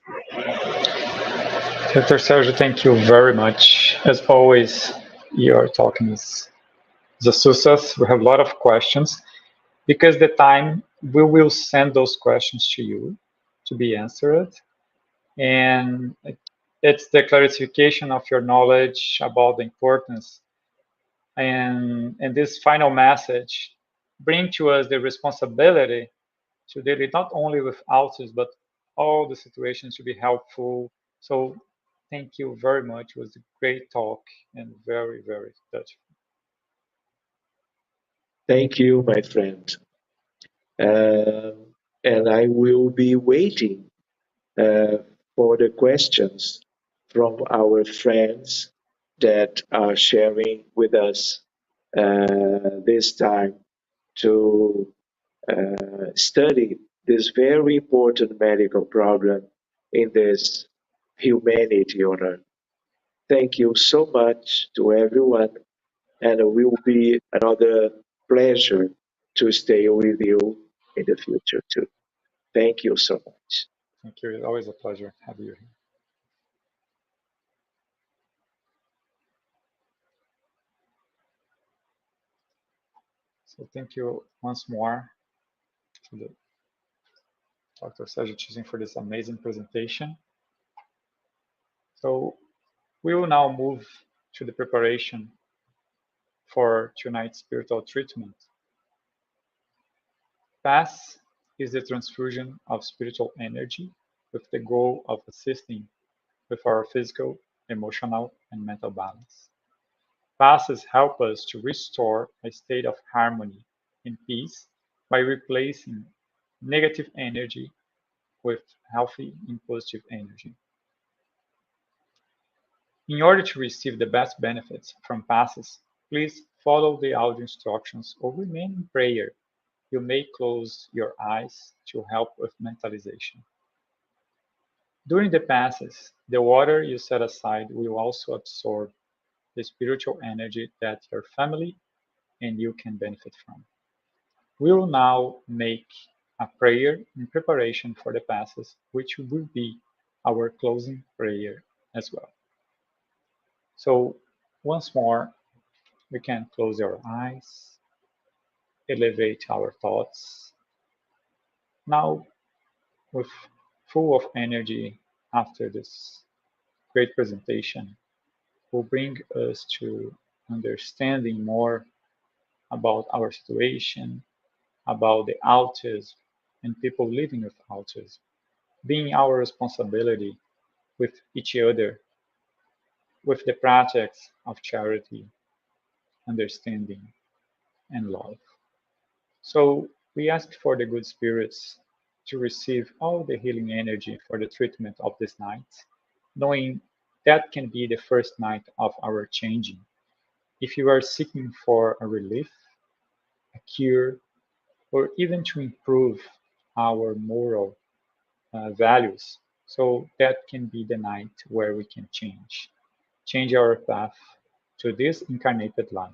Dr. Sergio, thank you very much. As always, your talking is a success. We have a lot of questions. Because the time, we will send those questions to you to be answered. And it's the clarification of your knowledge about the importance. And this final message bring to us the responsibility to deal not only with autism, but all the situations to be helpful. So thank you very much. It was a great talk and very, very touching. Thank you, my friend. And I will be waiting uh, for the questions from our friends that are sharing with us this time to study this very important medical program in this humanity on earth. Thank you so much to everyone, and it will be another pleasure to stay with you in the future too. Thank you so much. Thank you. It's always a pleasure having you here. So thank you once more to the Dr. Sergio Thiesen for this amazing presentation. So we will now move to the preparation for tonight's spiritual treatment. PASS is the transfusion of spiritual energy with the goal of assisting with our physical emotional, and mental balance. Passes help us to restore a state of harmony and peace by replacing negative energy with healthy and positive energy. In order to receive the best benefits from passes, please follow the audio instructions or remain in prayer. You may close your eyes to help with mentalization. During the passes, the water you set aside will also absorb the spiritual energy that your family and you can benefit from. We will now make a prayer in preparation for the passes, which will be our closing prayer as well. So, once more, we can close our eyes, elevate our thoughts. Now, with full of energy after this great presentation, will bring us to understanding more about our situation, about the autism and people living with autism, being our responsibility with each other, with the practice of charity, understanding, and love. So we ask for the good spirits to receive all the healing energy for the treatment of this night, knowing that can be the first night of our changing. If you are seeking for a relief, a cure, or even to improve our moral values, so that can be the night where we can change our path to this incarnated life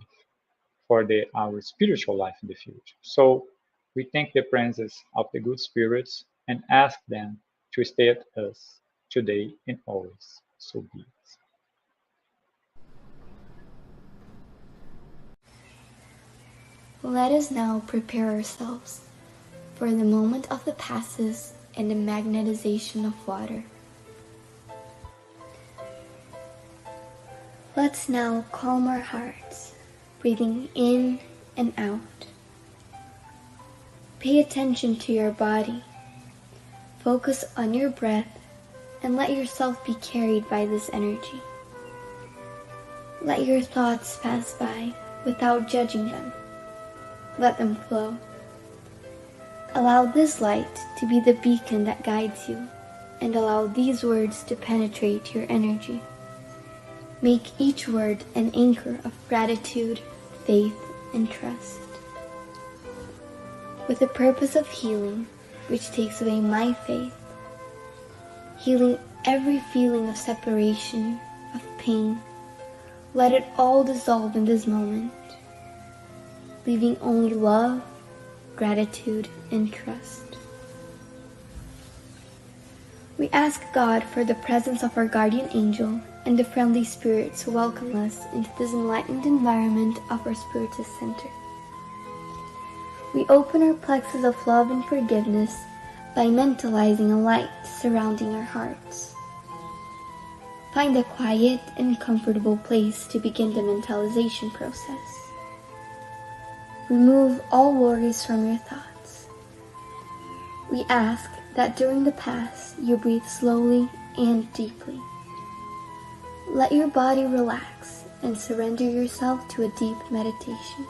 for our spiritual life in the future. So we thank the presence of the good spirits and ask them to stay at us today and always. So be it. Let us now prepare ourselves for the moment of the passes and the magnetization of water. Let's now calm our hearts, breathing in and out. Pay attention to your body. Focus on your breath and let yourself be carried by this energy. Let your thoughts pass by without judging them. Let them flow. Allow this light to be the beacon that guides you, and allow these words to penetrate your energy. Make each word an anchor of gratitude, faith, and trust. With the purpose of healing, which takes away my faith, healing every feeling of separation, of pain, let it all dissolve in this moment, leaving only love, gratitude, and trust. We ask God for the presence of our guardian angel and the friendly spirits who welcome us into this enlightened environment of our Spiritist Center. We open our plexus of love and forgiveness by mentalizing a light surrounding our hearts. Find a quiet and comfortable place to begin the mentalization process. Remove all worries from your thoughts. We ask that during the pass you breathe slowly and deeply. Let your body relax and surrender yourself to a deep meditation.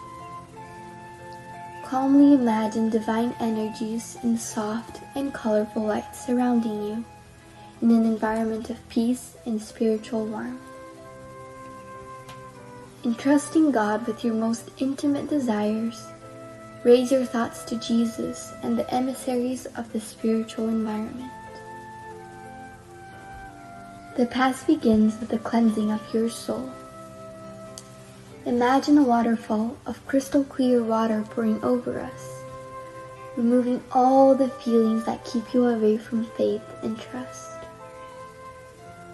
Calmly imagine divine energies in soft and colorful light surrounding you in an environment of peace and spiritual warmth. Entrusting God with your most intimate desires, raise your thoughts to Jesus and the emissaries of the spiritual environment. The pass begins with the cleansing of your soul. Imagine a waterfall of crystal clear water pouring over us, removing all the feelings that keep you away from faith and trust.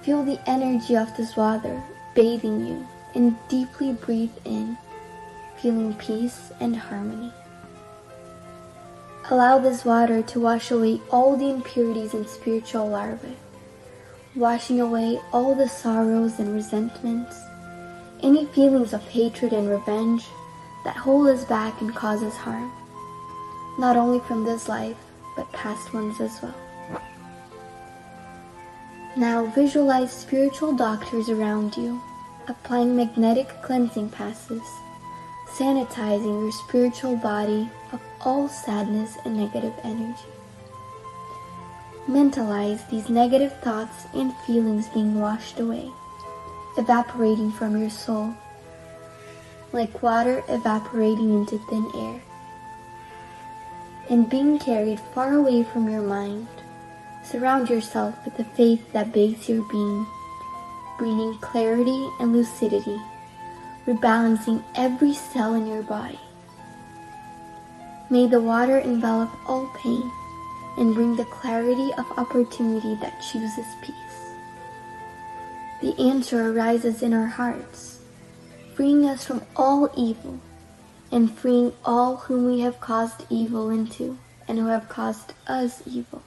Feel the energy of this water bathing you and deeply breathe in, feeling peace and harmony. Allow this water to wash away all the impurities and spiritual larvae, washing away all the sorrows and resentments, any feelings of hatred and revenge that hold us back and cause us harm, not only from this life, but past ones as well. Now visualize spiritual doctors around you, applying magnetic cleansing passes, sanitizing your spiritual body of all sadness and negative energy. Mentalize these negative thoughts and feelings being washed away, evaporating from your soul, like water evaporating into thin air, and being carried far away from your mind. Surround yourself with the faith that bathes your being, bringing clarity and lucidity, rebalancing every cell in your body. May the water envelop all pain and bring the clarity of opportunity that chooses peace. The answer arises in our hearts, freeing us from all evil and freeing all whom we have caused evil into and who have caused us evil,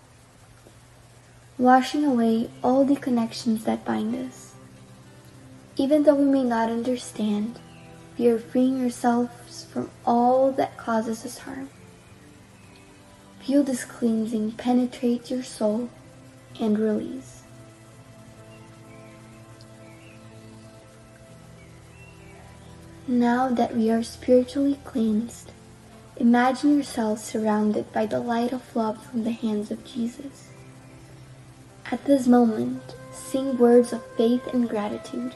washing away all the connections that bind us. Even though we may not understand, we are freeing ourselves from all that causes us harm. Feel this cleansing penetrate your soul and release. Now that we are spiritually cleansed, imagine yourself surrounded by the light of love from the hands of Jesus. At this moment, sing words of faith and gratitude,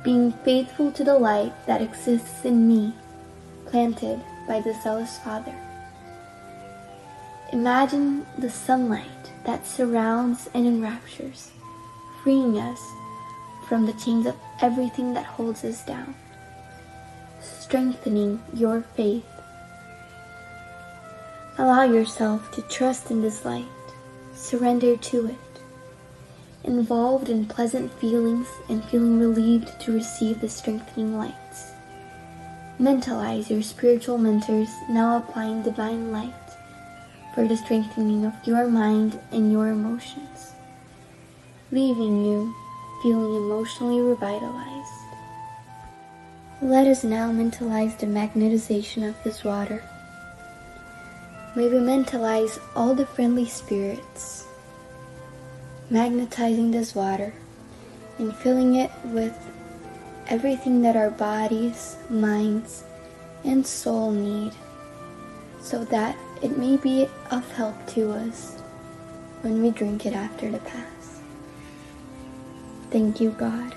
being faithful to the light that exists in me, planted by the zealous Father. Imagine the sunlight that surrounds and enraptures, freeing us from the chains of everything that holds us down, strengthening your faith. Allow yourself to trust in this light, surrender to it, involved in pleasant feelings and feeling relieved to receive the strengthening lights. Mentalize your spiritual mentors now applying divine light for the strengthening of your mind and your emotions, leaving you feeling emotionally revitalized. Let us now mentalize the magnetization of this water. May we mentalize all the friendly spirits, magnetizing this water and filling it with everything that our bodies, minds, and soul need, so that it may be of help to us when we drink it after the Pass. Thank you, God.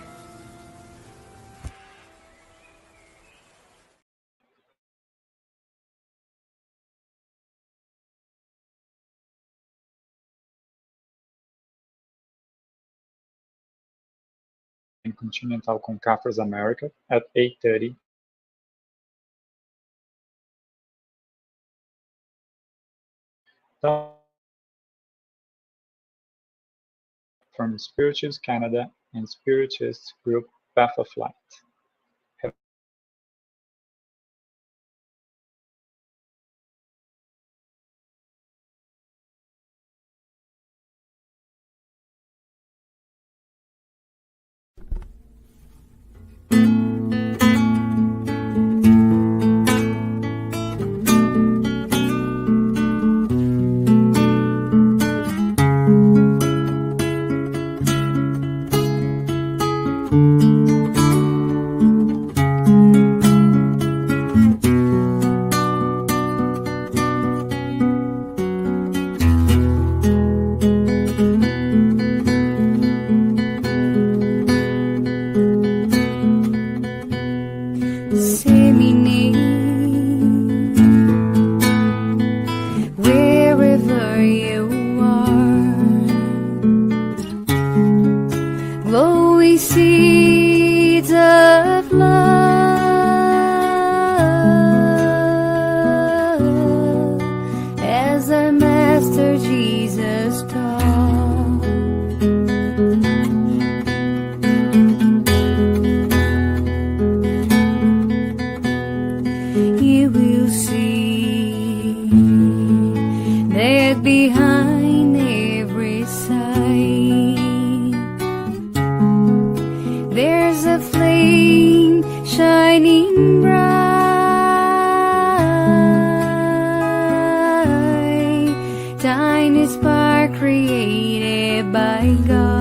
In continental Concafres America at 8:30. From Spiritist Canada and Spiritist group Path of Light. Wherever you are, glowing seeds of love, as our Master Jesus taught. You will see that behind every sight there's a flame shining bright, tiny spark created by God.